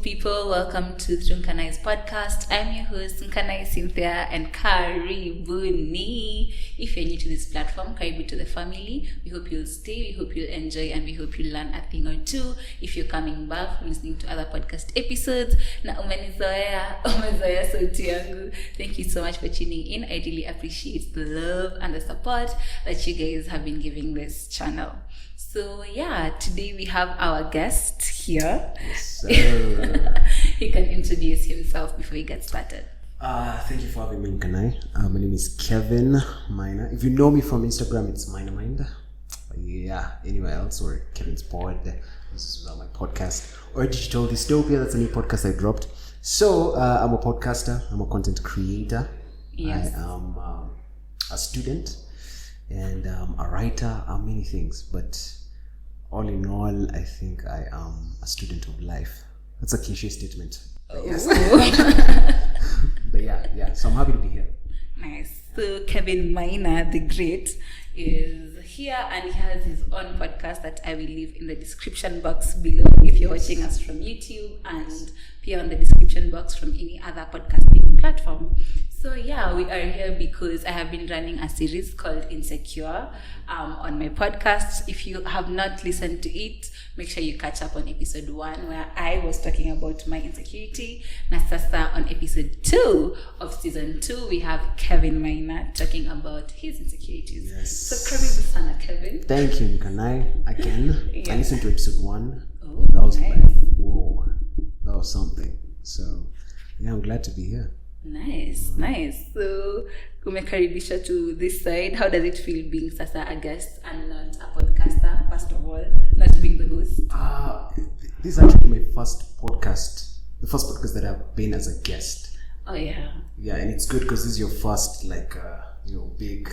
people, welcome to throughnkaneyes Podcast. I'm your host, NkanEyes Cynthia, and Kaarriibbuunniiiii. If you're new to this platform, Kaaribu to the family. We hope you'll stay, we hope you'll enjoy, and we hope you'll learn a thing or two. If you're coming back from listening to other podcast episodes, na umezoea sauti yangu. Thank you so much for tuning in. I really appreciate the love and the support that you guys have been giving this channel. So yeah, today we have our guest here. Yes, sir. He can introduce himself before we get started. Thank you for having me, NkanEyes. My name is Kevin Maina. If you know me from Instagram, it's MainaMind. Yeah, anywhere else, or Kevin's Pod. This is my podcast. Or Digital Dystopia, that's a new podcast I dropped. So, I'm a podcaster, I'm a content creator. Yes. I am a student, and a writer, many things. But all in all, I think I am a student of life. That's a cliche statement. Yes. But yeah. So I'm happy to be here. Nice. So Kevin Maina, the Great, is here, and he has his own podcast that I will leave in the description box below if you're watching us from YouTube, and here on the description box from any other podcasting platform. So yeah, we are here because I have been running a series called Insecure on my podcast. If you have not listened to it, make sure you catch up on episode 1 where I was talking about my insecurity. Na sasa on episode 2 of season 2, we have Kevin Maina talking about his insecurities. Yes. So karibu sana, Kevin. Thank you, NkanEyes. Again, Yeah. I listened to episode 1. Oh, That was nice. like, whoa, that was something. So yeah, I'm glad to be here. Nice. So umekaribisha to this side. How does it feel being sasa a guest and not a podcaster, first of all, not being the host? This is actually my first podcast, the first podcast that I've been as a guest. Oh yeah. Yeah, and it's good because this is your first big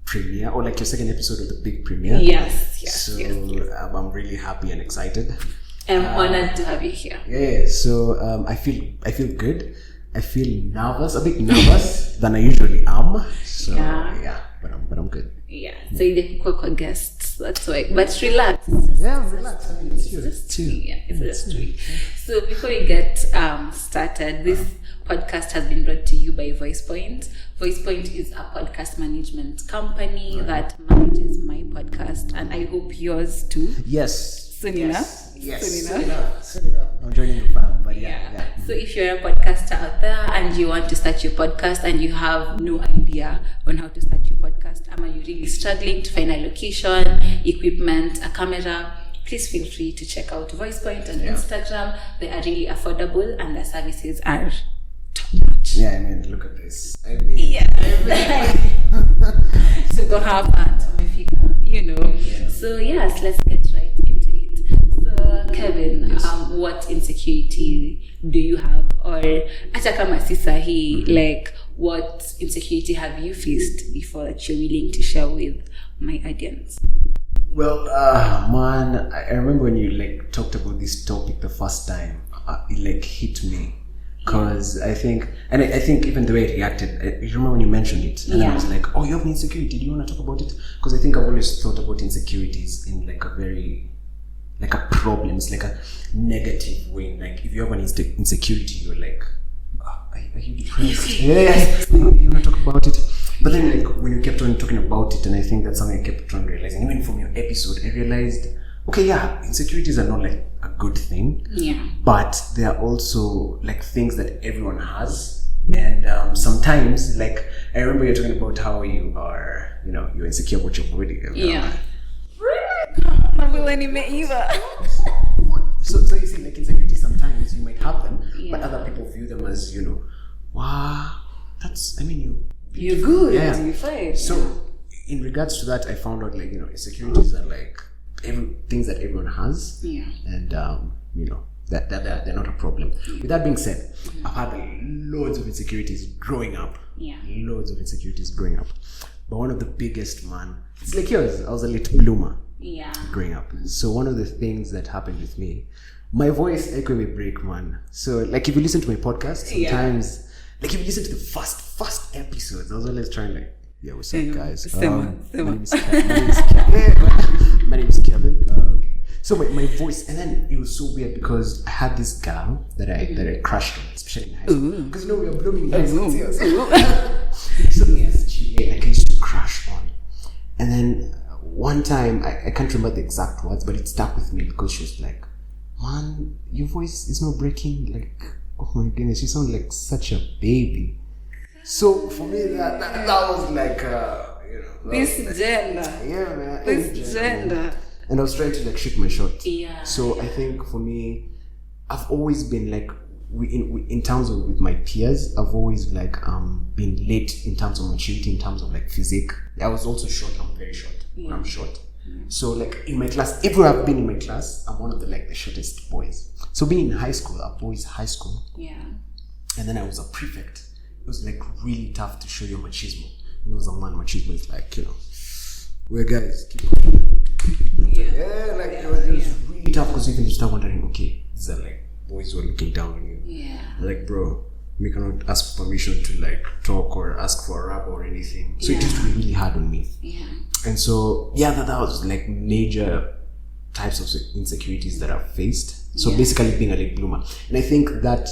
premiere, or like your second episode of the big premiere. Yes. So yes. I'm really happy and excited. I'm honored to have you here. Yeah. So I feel good. I feel nervous, a bit nervous than I usually am. So yeah, but I'm good. Yeah. So you kwa guests. That's why. But relax. Yeah, relax. I mean, it's you. It's just yeah, it's just true. So before we get started, this podcast has been brought to you by VoicePoint. VoicePoint is a podcast management company that manages my podcast, and I hope yours too. Yes. Soon enough. I'm joining the fam, but yeah. So if you're a podcaster out there and you want to start your podcast and you have no idea on how to start your podcast, or you're really struggling to find a location, equipment, a camera, please feel free to check out VoicePoint on Instagram. They are really affordable and their services are top notch. Yeah, I mean, look at this. So go have fun, So yes, let's get right into it. So Kevin, what insecurity do you have, or hata kama si sahi, like what insecurity have you faced before that you're willing to share with my audience? Well, man, I remember when you talked about this topic the first time, it hit me. Because I think even the way I reacted, you remember when you mentioned it, and I was like, oh, you have an insecurity, do you want to talk about it? Because I think I've always thought about insecurities in a very, a problem, it's like a negative way. Like if you have an insecurity, you're like, are you depressed? Yes, you want to talk about it? But then when you kept on talking about it, and I think that's something I kept on realizing, even from your episode, I realized, okay, yeah, insecurities are not a good thing. Yeah. But they are also things that everyone has. And sometimes, I remember you're talking about how you are, you're insecure about your body. Yeah. So you see, insecurities, sometimes you might have them, but other people view them as, wow, you're good. Yeah. You're fine. So in regards to that, I found out insecurities are things that everyone has. Yeah. And that they're not a problem. With that being said, I've had loads of insecurities growing up. Yeah. Loads of insecurities growing up. But one of the biggest, man, it's like yours. I was a late bloomer. Yeah. Growing up. So one of the things that happened with me, my voice echo may break, man. So if you listen to my podcast, sometimes if you listen to the first episodes, I was always trying yeah, what's up, guys? My name is Kevin. So my voice, and then it was so weird because I had this girl that I crushed on, especially in high school. Because we were blooming in high school. So this Chile, like I used to crush on. And then one time, I can't remember the exact words, but it stuck with me because she was like, "Man, your voice is not breaking. Like, oh my goodness, you sound like such a baby." So for me, that was like, this gender. Yeah, man. This gender. And I was trying to like shoot my shot. Yeah. So I think for me, I've always been like, in terms of with my peers, I've always like been late in terms of maturity, in terms of like physique. I was also short. I'm very short. Yeah. I'm short. So like in my class, everywhere I've been in my class, I'm one of the shortest boys. So being in high school, a boys' high school. Yeah. And then I was a prefect. It was like really tough to show your machismo. You know, as a man, machismo is like, we're guys, keep on. Yeah, like it was really tough because even you start wondering, okay, these are like boys who are looking down on you. Yeah. Like, bro, we cannot ask permission to like talk or ask for a rap or anything. So it used to be really hard on me. Yeah. And so, that was like major types of insecurities that I've faced. So basically being a late bloomer. And I think that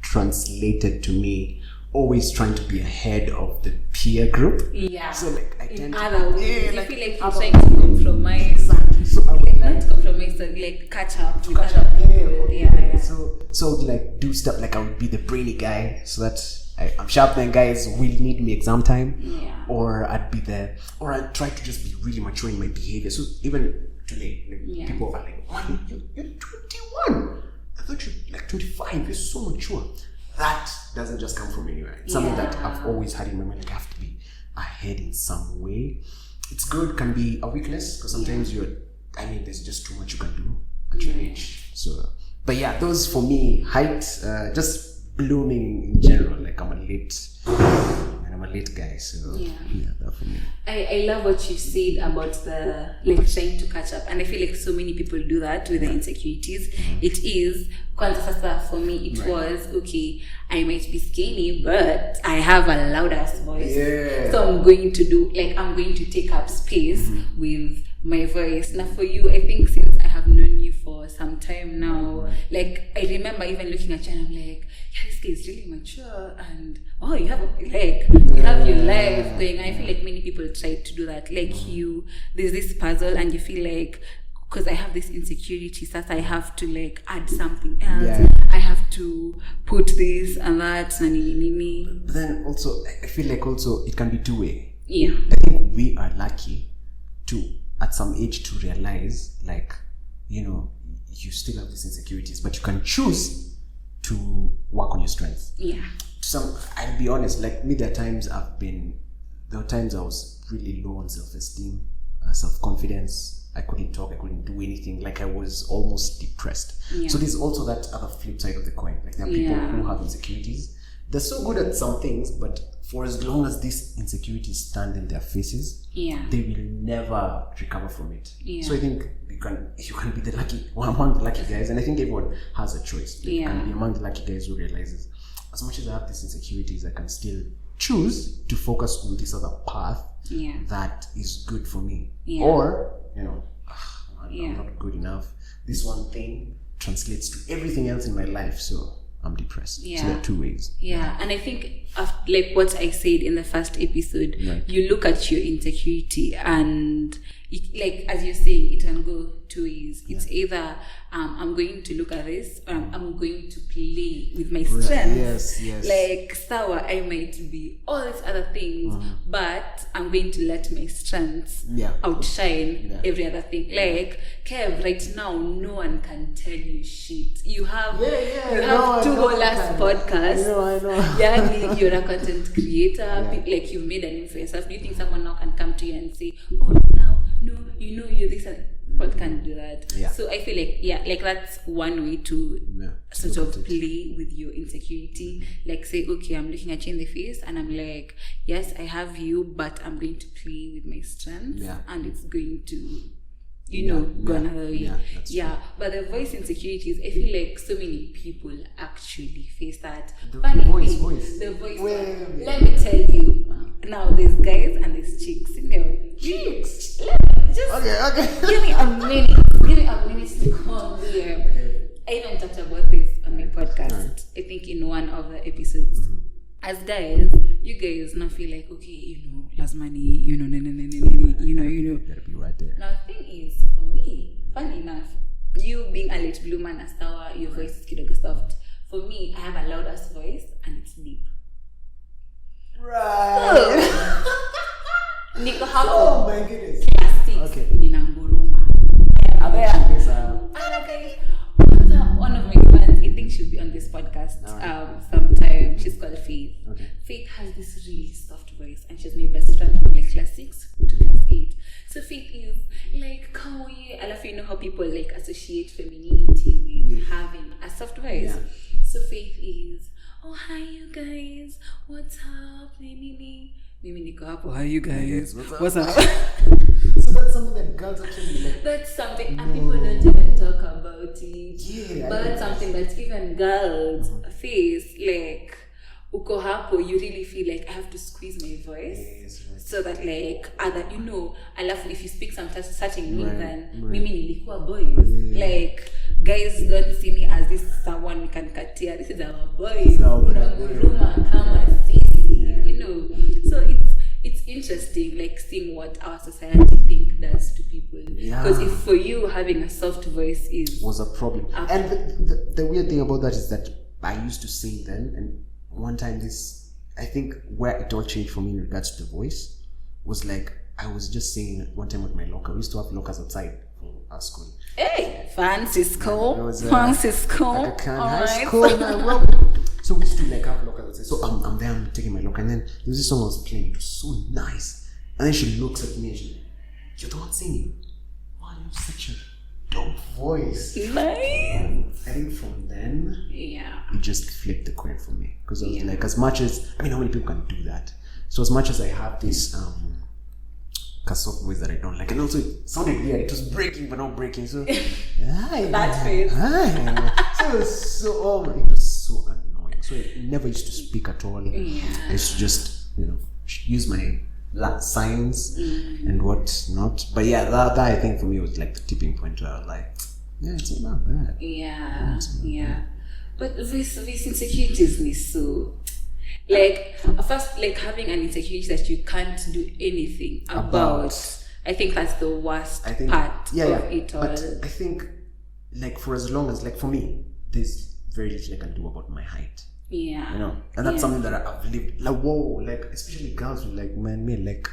translated to me always trying to be ahead of the peer group. Yeah. So like I tend other ways. to, you feel like you're trying to compromise. Exactly. So I would Not compromise, but like catch up. to catch up. Yeah. So I would like do stuff like I would be the brainy guy so that I'm sharp then guys will need me exam time. Yeah. Or I'd I'd try to just be really mature in my behavior. So even today, like, people are like, "Man, you're 21. I thought you're like 25. You're so mature." That doesn't just come from anywhere. It's something that I've always had in my mind. Like I have to be ahead in some way. It's good, can be a weakness because sometimes there's just too much you can do at your age. So, but those for me, height, just blooming in general. Like I'm a late guy. So that for me. I love what you said about the like trying to catch up, and I feel like so many people do that with the insecurities. It is for me. It was okay. I might be skinny, but I have a loud ass voice. Yeah. So I'm going to take up space with my voice. Now for you, I think since I have known you for some time now, like I remember even looking at you and I'm like, this guy is really mature, and you have your life going. I feel like many people try to do that. Like there's this puzzle and you feel like, because I have this insecurity, so I have to like add something else. Yeah. I have to put this and that. But then also, I feel like also it can be two-way. Yeah. I think we are lucky to, at some age, to realize like, you still have these insecurities, but you can choose to work on your strengths. Yeah. I'll be honest, like me, there are times I was really low on self-esteem, self-confidence. I couldn't talk, I couldn't do anything, like I was almost depressed. Yeah. So there's also that other flip side of the coin. Like there are people who have insecurities. They're so good at some things, but for as long as these insecurities stand in their faces, they will never recover from it. Yeah. So I think you can be the lucky one among the lucky guys, and I think everyone has a choice. Like you can be among the lucky guys who realizes, as much as I have these insecurities, I can still choose to focus on this other path that is good for me. Yeah. Or, I'm not good enough. This one thing translates to everything else in my life, so I'm depressed. Yeah. So there are two ways. Yeah, and I think like what I said in the first episode, you look at your insecurity and like as you're saying, it can go two ways. It's either I'm going to look at this, or I'm going to play with my strengths. Yes. Like sour, I might be all these other things, but I'm going to let my strengths outshine every other thing. Like Kev, right now, no one can tell you shit. You have two whole ass podcasts. I know. Yeah, you're a content creator. Like you've made a name for yourself. Do you think someone now can come to you and say, you're this and what can do that? Yeah. So I feel like that's one way to sort of play with your insecurity. Like say, okay, I'm looking at you in the face and I'm like, yes, I have you, but I'm going to play with my strengths and it's going to go another way. Yeah. But the voice insecurities, I feel like so many people actually face that. The voice. The voice. Let me tell you. Now there's guys and there's chicks in there. Chicks. Just Give me a minute. Give me a minute to come here. I even talked about this on my podcast. I think in one of the episodes. As guys, you guys now feel like, okay, last money, you know. You gotta be right there. Now the thing is, for me, funny enough, you being a late bloomer and a star, your voice is kidogo soft. For me, I have a loudest voice and it's deep. Right. Niko hapo. Oh my goodness. Classics. Ninanguruma. One of my friends, I think she'll be on this podcast sometime. She's called Faith. Okay. Faith has this really soft voice, and she's my best friend from like class 6 to class 8. So Faith is like kawaii. I love how people like associate femininity with having a soft voice. Yeah. So Faith is, oh hi you guys, what's up? Mimi niko hapo. Hi you guys, what's up? So that's something that girls actually like. That's something, and people don't even talk about it. Yeah, but that's something that even girls face. Like, uko hapo, you really feel like I have to squeeze my voice. Yes, right. So that like other, I love if you speak some certain way, Right, then right. mimi nilikuwa boys. Yeah. Like, guys don't see me as this someone we can katia. This is our boys. So, Unaguruma kama sisi, So it's interesting, like seeing what our society think does to people. Because if for you having a soft voice was a problem, and the weird thing about that is that I used to sing then, and one time I think where it all changed for me in regards to the voice was like I was just singing one time with my locker. We used to have lockers outside for our school. Hey, fancy school. It was, fancy school. Like a All high right. school. So we used to like have lockers outside. So I'm there, I'm taking my locker, and then there was this song I was playing. It was so nice. And then she looks at me and she's like, "You're the one singing? Wow, you have such a dope voice." Nice. I think from then, it just flipped the coin for me. Because I was like, as much as, how many people can do that? So as much as I have this soft voice that I don't like, and also it sounded weird. It was breaking, but not breaking. So, That's face. So it was so annoying. So I never used to speak at all. I used to just, use my signs and what not. But that I think for me was like the tipping point where I was like, it's not bad. But this insecurities is so, like, first, like having an insecurity that you can't do anything about. I think that's the worst part of it all. But I think, like, for as long as, like, for me, there's very little I can do about my height. And that's something that I've lived. Like, whoa, like, especially girls with, like, me, like,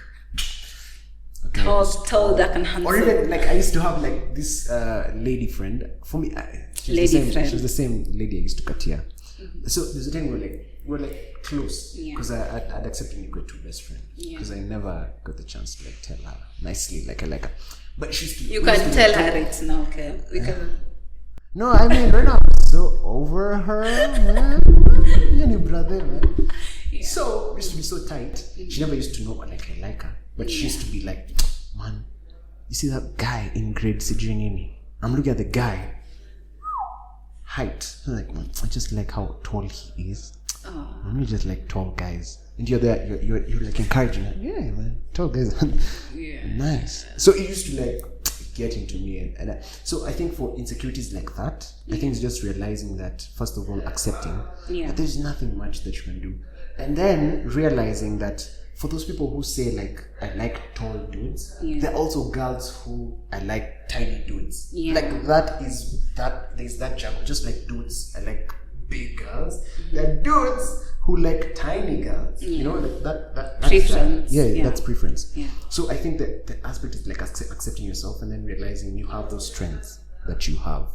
tall, dark, and handsome. Or even, like, I used to have, like, this lady friend. For me, she was the same lady I used to cut here. So there's a time we're close. Because I'd accepted me to best friend. Because I never got the chance to, like, tell her nicely, like, I like her. But she's You can tell her it now, okay? No, I mean, right now I'm so over her, man. Your brother, man. So, we used to be so tight. She never used to know what, like, I like her. But she used to be like, man, you see that guy in grade CJ? I'm looking at the guy. Height. I'm like, man, I just like how tall he is. I'm just like tall guys. And you're there, you're like encouraging her. Yeah, man, tall guys. Nice. So it used to like get into me, and so I think for insecurities like that, I think it's just realizing that, first of all, accepting that there's nothing much that you can do, and then realizing that for those people who say like I like tall dudes, there are also girls who I like tiny dudes. Like there's that juggle. Just like dudes I like big girls, there are dudes who like tiny girls. Like that's preference. That's preference. So I think that the aspect is like accepting yourself and then realizing you have those strengths that you have.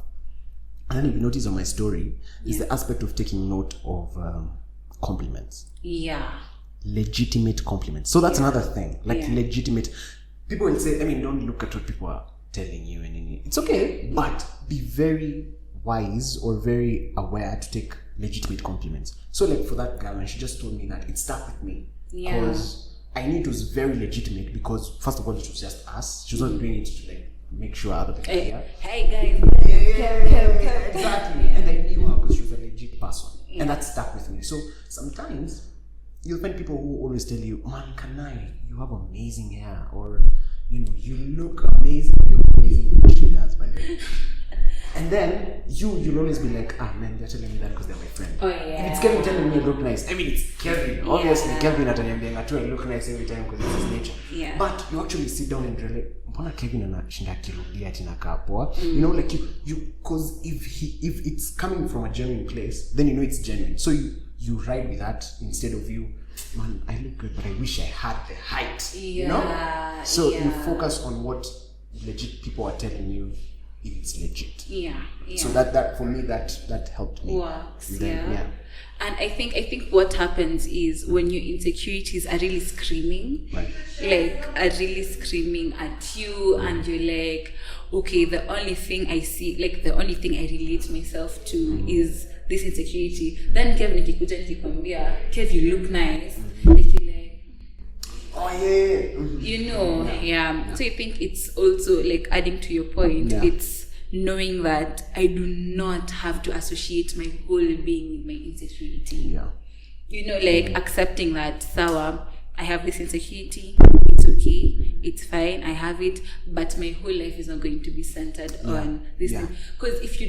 And then if you notice on my story is the aspect of taking note of compliments. Legitimate compliments. So that's another thing. Like legitimate. People will say, don't look at what people are telling you, and it's okay, but be very wise or very aware to take legitimate compliments. So like for that girl, when she just told me that, it stuck with me because I knew it was very legitimate, because first of all it was just us. She was not doing it to like make sure other people hey guys, exactly. And I knew her because she was a legit person, and that stuck with me. So sometimes you'll find people who always tell you, man, you have amazing hair, or you look amazing, then you'll always be like, man, they're telling me that because they're my friend. Oh yeah. If it's Kevin telling me I look nice, I mean it's Kevin. Obviously Kevin ataniambia ngatu I look nice every time because it's his nature. Yeah. But you actually sit down and relate. Mbona Kevin anashinda akirudia ati nakaa poa? You know, like you because if it's coming from a genuine place, then you know it's genuine. So you ride with that instead of you, man, I look good, but I wish I had the height. You know? So you focus on what legit people are telling you if it's legit. Yeah. So that for me that helped me. Works. Then, And I think what happens is when your insecurities are really screaming, like are really screaming at you, and you're like, okay, the only thing I see, like the only thing I relate myself to is this insecurity. Then Kevin nikikuja nikikwambia, Kev, you look nice. Like you're like, oh yeah. You know, So I think it's also like adding to your point. It's knowing that I do not have to associate my whole being with my insecurity. Yeah. You know, like accepting that, sawa, I have this insecurity, it's okay, it's fine, I have it, but my whole life is not going to be centered on this thing. Because if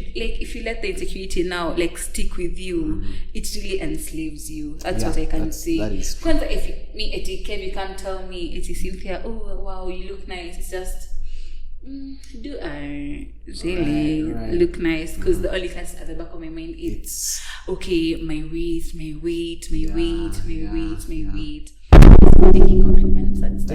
you let the insecurity now like stick with you, it really enslaves you. That's what I can say. That is true. If me Kev, you can't tell me it's Cynthia, oh wow, you look nice. It's just do I really look nice? Because the only thing at the back of my mind is okay, my weight. Taking compliments. I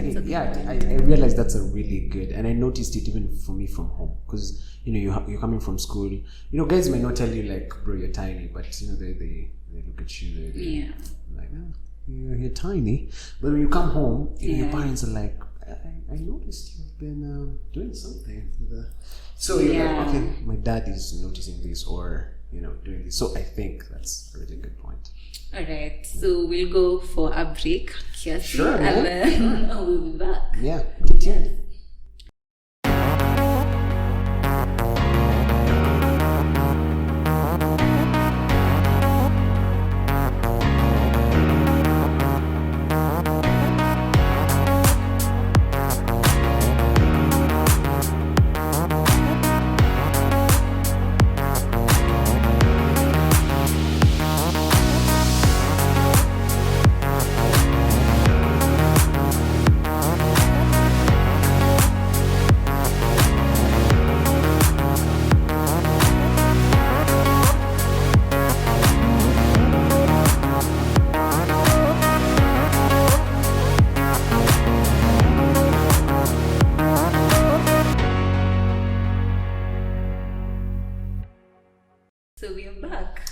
realized that's a really good, and I noticed it even for me from home, because you know you're coming from school. You know, guys may not tell you like, bro, you're tiny, but you know they look at you. They're like, you're tiny, but when you come home, your parents are like, I noticed you've been doing something. So you're like, okay, my dad is noticing this, or you know, doing this. So I think that's a really good point. All right, so we'll go for a break, Kiasi, sure, and then we'll be back. Yeah, get tuned.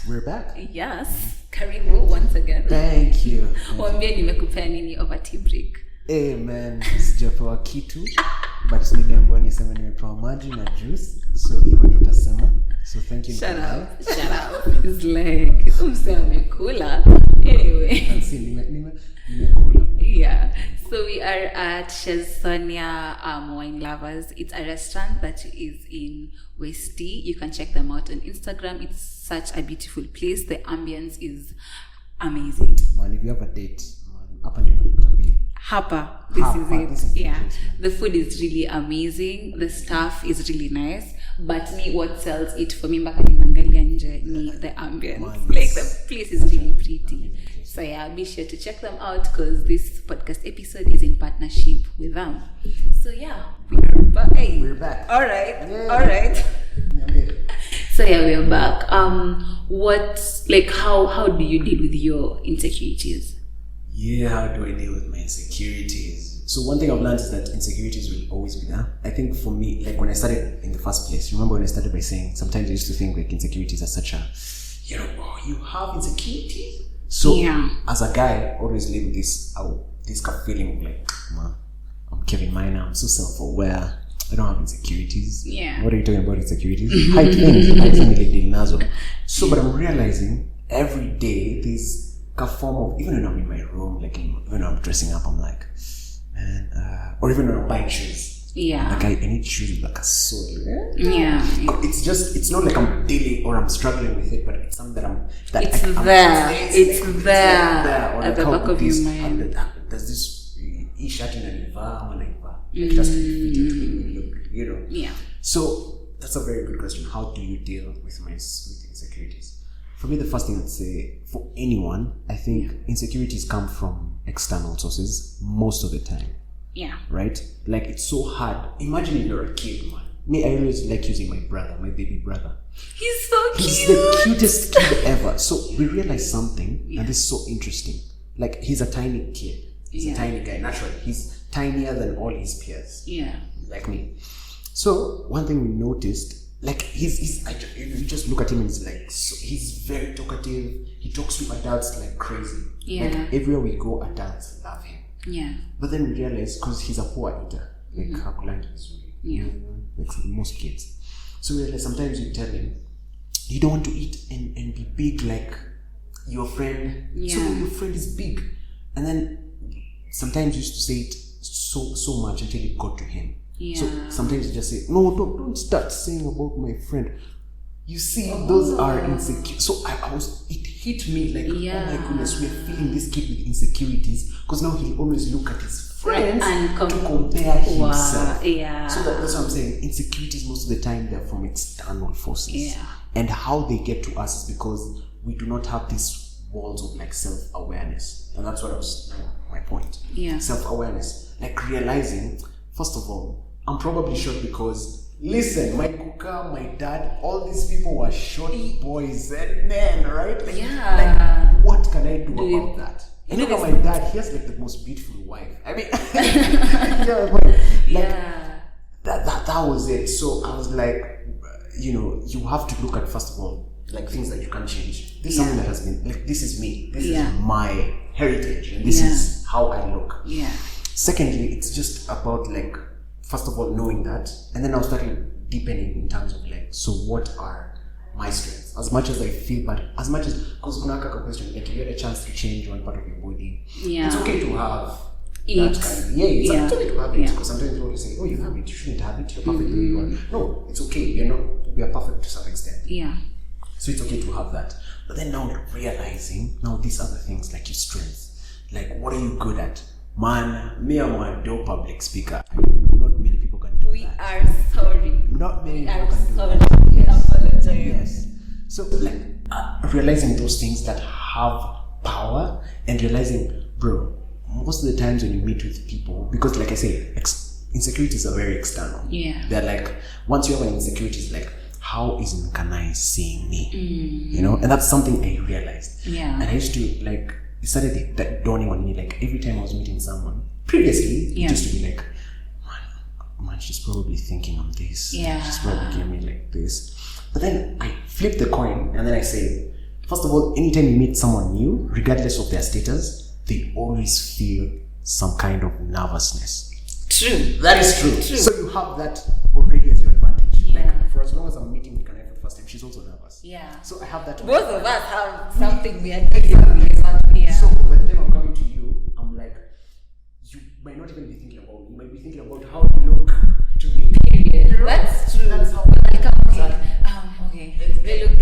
We're back. Yes. Kaarriibbuunniiiii once again. Thank you. Waambie nimekupea nini over tea break. Hey man, sijapewa kitu, but niliambiwa niseme nimepewa maji na juice, so hivyo ndio utasema. So thank you. Shut up. It's like umsemekula. Anyway. And see nimekula. Yeah. So we are at Chez Sonia Wine Lovers. It's a restaurant that is in Westie. You can check them out on Instagram. It's such a beautiful place. The ambience is amazing. Man, if you have a date, man, hapa ndio unatabia. Hapa. This is it. The food is really amazing. The staff is really nice. But what sells it for me mpaka ninaangalia nje ni the ambience. Like the place is really pretty. So be sure to check them out because this podcast episode is in partnership with them. So we are back. Hey. We're back. All right. So we're back. How do you deal with your insecurities? How do I deal with my insecurities? So one thing I've learned is that insecurities will always be there. I think for me, like when I started in the first place, remember when I started by saying, sometimes I used to think like insecurities are such a, you have insecurities? So as a guy, I always live with this kind of feeling of like, man, I'm Kevin Maina, I'm so self-aware, I don't have insecurities. What are you talking about insecurities? High things. So but I'm realizing every day there's a form of, even when I'm in my room, like even when I'm dressing up, I'm like, man, or even when I'm buying shoes. Like I need shoes with like a sole. It's not like I'm dealing or I'm struggling with it, but it's something it's there or at the back of your mind. There's this shirt in a like just to fit it, look, So that's a very good question. How do you deal with insecurities? For me, the first thing I'd say, for anyone, I think insecurities come from external sources most of the time. Yeah. Right? Like, it's so hard. Imagine if you're a kid, man. Me, I always like using my baby brother. He's so cute. He's the cutest kid ever. So we realized something, and this is so interesting. Like, he's a tiny kid. He's a tiny guy. Naturally, he's tinier than all his peers. Yeah. Like me. So one thing we noticed, like, you just look at him and it's like, so he's very talkative. He talks to adults like crazy. Yeah. Like, everywhere we go, adults love him. Yeah. But then we realized, because he's a poor eater, like Hakulangi is really, like most kids. So we realized sometimes you tell him, you don't want to eat and be big like your friend. Yeah. So your friend is big. And then sometimes you used to say it so much until it got to him. Yeah. So sometimes you just say, no, don't start saying about my friend. You see, those are insecure. So it hit me like, oh my goodness, we're feeling this kid with insecurities, because now he'll always look at his friends and to compare himself. Yeah. So that's what I'm saying. Insecurities most of the time, they're from external forces. Yeah. And how they get to us is because we do not have these walls of like self-awareness. And that's what my point. Yeah. Self-awareness. Like realizing, first of all, I'm probably short because, listen, my kuka, my dad, all these people were short boys and men, right? Like, like, what can I do about that? And look at my dad, he has like the most beautiful wife. I mean, that was it. So I was like, you have to look at, first of all, like things that you can change. This is something that has been, like, this is me. This is my heritage. And this is how I look. Yeah. Secondly, it's just about like, first of all, knowing that. And then I'll start deepening in terms of like, so what are my strengths? As much as I feel, but as much as, because kunaka question, like if you had a chance to change one part of your body, it's okay to have that kind of, it's okay to have it, because sometimes people will say, oh, you have it, you shouldn't have it, you're perfect the way you are. No, it's okay, we are perfect to some extent. Yeah. So it's okay to have that. But then now realizing, now these other things, like your strengths, like what are you good at? Man, me, I'm a dope public speaker. Not many people can do that. We are sorry. Not many people can do sorry. that. We apologize. Yes. So, like, realizing those things that have power, and realizing, bro, most of the times when you meet with people, because like I say, insecurities are very external. Yeah. They're like, once you have an insecurity, it's like, how is NkanEyes seeing me? And that's something I realized. Yeah. And I used to, like, it started dawning on me, like, every time I was meeting someone, previously, it used to be like, man, she's probably thinking of this. Yeah. She's probably giving me like this. But then I flip the coin, and then I say, first of all, anytime you meet someone new, regardless of their status, they always feel some kind of nervousness. True. That is true. So you have that already as your advantage. Yeah. Like, for as long as I'm meeting NkanEyes for the first time, she's also nervous. Yeah. So I have that. Both of us have something we are doing. Yeah. So by the time I'm coming to you, I'm like, you might not even be thinking about me. You might be thinking about how you look to me. Period. That's true. That's how I come. Okay. They look.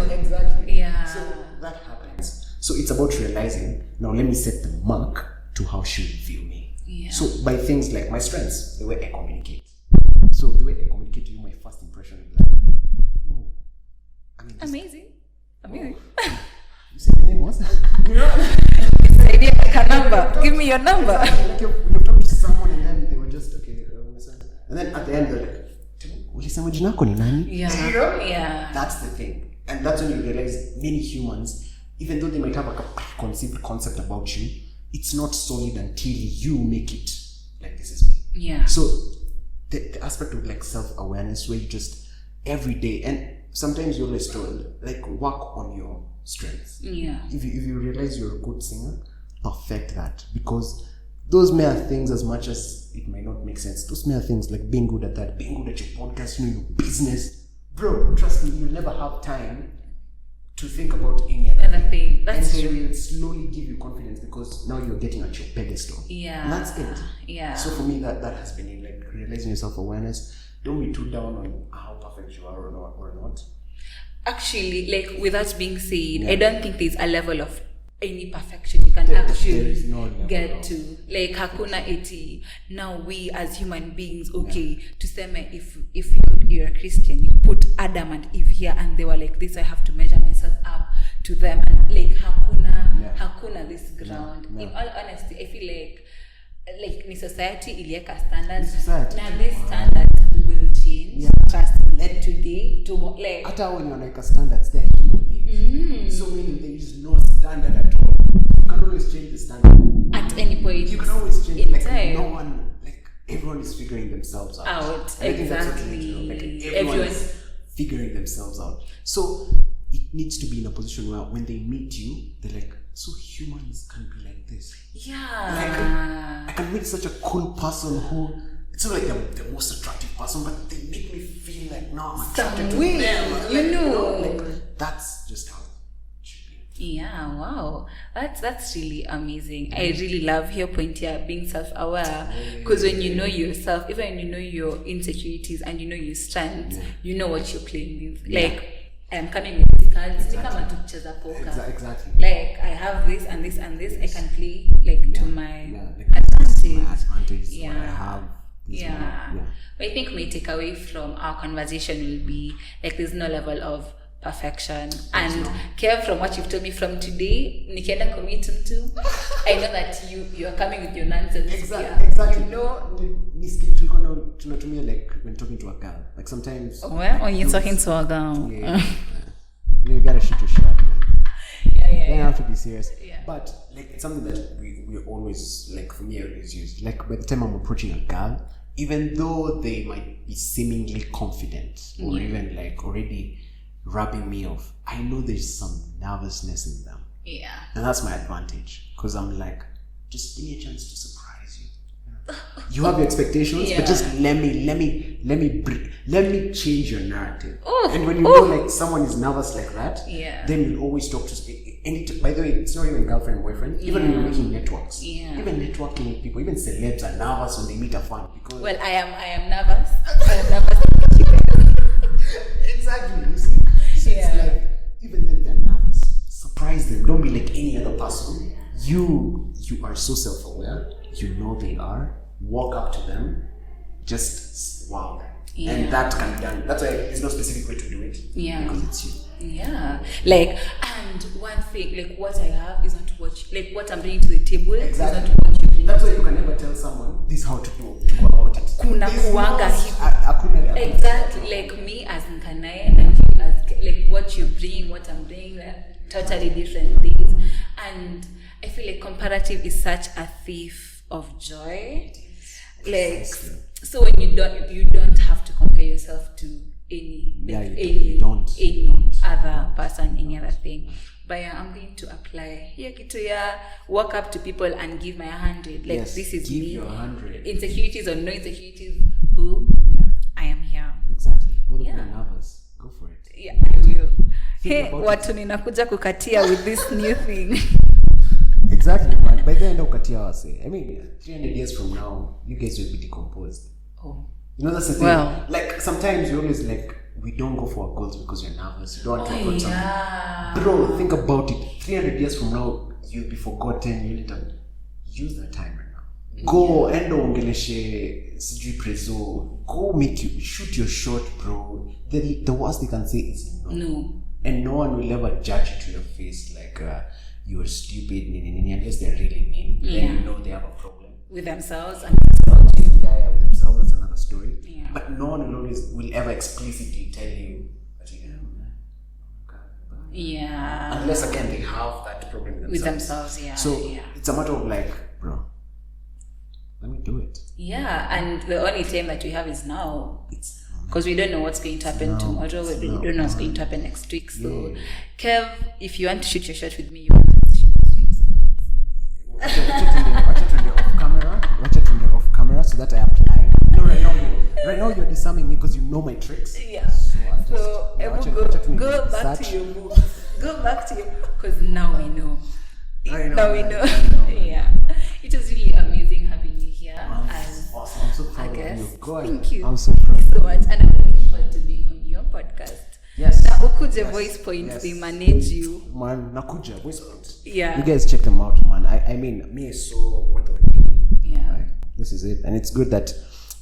Exactly. Yeah. So that happens. So it's about realizing, now let me set the mark to how she will view me. Yeah. So by things like my strengths, the way I communicate. So the way I communicate to you, my first impression is like, oh, I mean, amazing. You said your name was? Number. Give me your number. Like you've talked to someone and then they were just, okay. And then at the end they're like, ulisema jina lako ni nani? Yeah. That's the thing. And that's when you realize many humans, even though they might have a conceived concept about you, it's not solid until you make it like, this is me. Yeah. So the aspect of like self-awareness, where you just every day, and sometimes you're always told, like, work on your strengths. Yeah. If you realize you're a good singer, perfect that, because those mere things, as much as it might not make sense, those mere things like being good at that, being good at your podcast, your business, bro, trust me, you'll never have time to think about any other thing. That's and true. It will slowly give you confidence, because now you're getting at your pedestal. Yeah. And that's it. Yeah. So for me, that has been it, like realizing your self-awareness. Don't be too down on how perfect you are or not. Actually, like, with that being said, I don't think there's a level of any perfection you can There actually is no level get of- to. Like hakuna eti now we as human beings, okay, to say if you're a Christian, you put Adam and Eve here and they were like this, I have to measure myself up to them, and like hakuna this ground. Yeah. In all honesty, I feel like ni society ilieka standards. Ni society. Now this standard will change. Yeah. Just let today to like hata when you're like standards, they're human beings. So meaning there is no standard at all. You can always change the standard at any point. You can always change. in Like time. no one, like everyone is figuring themselves out. And I think that's what you need to know. Like everyone's figuring themselves out. So it needs to be in a position where when they meet you, they're like, so humans can be like this. Yeah. Like I can meet such a cool person who it's not like the most attractive person, but they make me feel like no, I'm attracted to them. You know. Like that's just how it should be. Yeah, wow, that's really amazing. I really love your point here, being self-aware, because when you know yourself, even when you know your insecurities and you know your strengths, you know what you're playing with. Like I'm coming with these cards. Exactly. Like I have this and this and this. I can play like to my like advantage. My advantage. Yeah. What I have. Yeah. But I think my takeaway from our conversation will be like there's no level of perfection. And Kev, from what you've told me from today, nikienda commit to, I know that you're coming with your nonsense. Exactly. You know, tunatumia like when talking to a girl. Like sometimes when you're talking to a girl. You gotta shoot your shot, man. You don't have to be serious. Yeah. But like it's something that we always, like for me I always use. Like by the time I'm approaching a girl, even though they might be seemingly confident or even like already rubbing me off, I know there's some nervousness in them. Yeah. And that's my advantage. Because I'm like, just give me a chance to surprise you. You have your expectations, but just let me change your narrative. And when you know like someone is nervous like that, then you'll always talk to by the way, it's not even girlfriend, boyfriend, even when you're making networks. Even networking with people, even celebs are nervous when they meet a fan because I am nervous. I am nervous. Exactly, you see? So it's like even then they're nervous. Surprise them. Don't be like any other person. You are so self-aware. You know they are. Walk up to them. Just wow them. And that can be done. That's why there's no specific way to do it. Because it's you. Yeah. Like, and one thing, like what I have is not what I'm bringing to the table. Exactly. Is not what you bring. That's why you can never tell someone this is how to go about it. Kuna kuwanga hivi. Exactly. Like me as NkanEyes and you as like what you bring, what I'm bringing, totally different things. And I feel like comparative is such a thief of joy. Like so when you don't have to compare yourself to any other person, any other thing. But I'm going to apply here walk up to people and give my 100. Like this is give me. Your 100. Insecurities or no insecurities, boo. I am here. Exactly. Both of you are nervous. Go for it. Yeah, I will. Hey, watu ninakuja kukatia with this new thing. Exactly, man. By the end of Katia wase, I mean, 300 years from now, you guys will be decomposed. You know, that's the thing. Well, like, sometimes you always like, we don't go for our goals because you're nervous. You don't want to put something. Bro, think about it. 300 years from now, you'll be forgotten. You need to use that time right now. Go, endo ongeleshe, sijui prezo. Go shoot your shot, bro. The worst they can say is no. And no one will ever judge you to your face like, you're stupid, unless they're really mean. Then you know they have a problem with themselves. With themselves, that's another story. But no one will ever explicitly tell you that unless again they have that problem with themselves. So it's a matter of like, bro, let me do it. And the only time that we have is now. Because we don't know what's going to happen tomorrow. We don't know what's going to happen next week. So, Kev, if you want to shoot your shot with me, you want to shoot your tricks now. Watch it off camera so that I apply. No, right now you're disarming me because you know my tricks. So go back to your moves. Go back to your, because now we know. Now we know. It was really amazing having you here. Awesome. I'm so proud of you. Thank you. I'm so proud so much. And I'm looking forward to being on your podcast. Yes. Na ukuje Yes. voice point, Yes. they manage you. Man, nakuja voice point. Yeah. You guys check them out, man. I mean, me is so worth it. Yeah. Like, this is it, and it's good that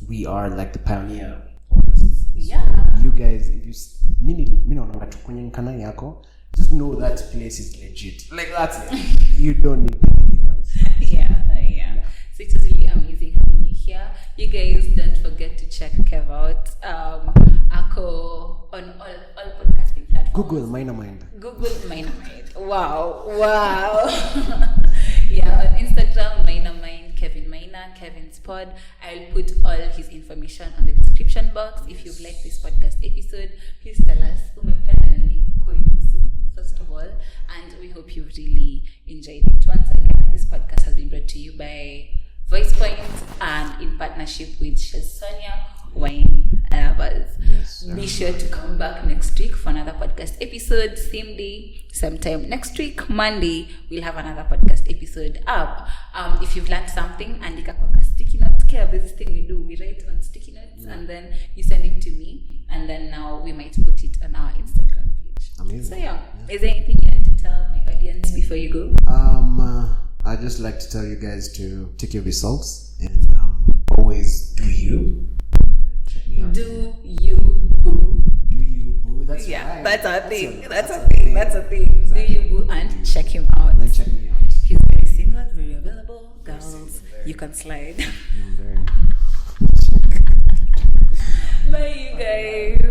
we are like the pioneer podcasts. Yeah. So you guys, if you mini no kwenye nkana yako, just know that place is legit. Like that's it. You don't need anything else. Yeah. So it was really amazing having you here. You guys don't forget to check Kev out. Ako on all podcasting platforms. Google Maina Mind. Google Maina Mind. Wow. Yeah, on Instagram, Maina Mind, Kevin Maina, Kevin's Pod. I'll put all his information on the description box. If you've liked this podcast episode, please tell us umependa nini kuihusu, first of all, and we hope you've really enjoyed it. Once again, this podcast has been brought to you by Voice Point and in partnership with Chez, Sonia, wine lovers. Yes, be sure to come back next week for another podcast episode, same day, same time. Next week, Monday, we'll have another podcast episode up. If you've learned something, andika kwa sticky note. Care, this thing we do, we write on sticky notes and then you send it to me, and then now we might put it on our Instagram page. Amazing. So yeah, is there anything you want to tell my audience before you go? I'd just like to tell you guys to take your results and always do you. Check me out. Do you boo? Do you boo? That's Yeah, right. that's our thing. That's a Exactly. thing. Do you boo and check him out. And then check me out. He's very single, very available. Girls, you can slide. I'm very Bye, you guys.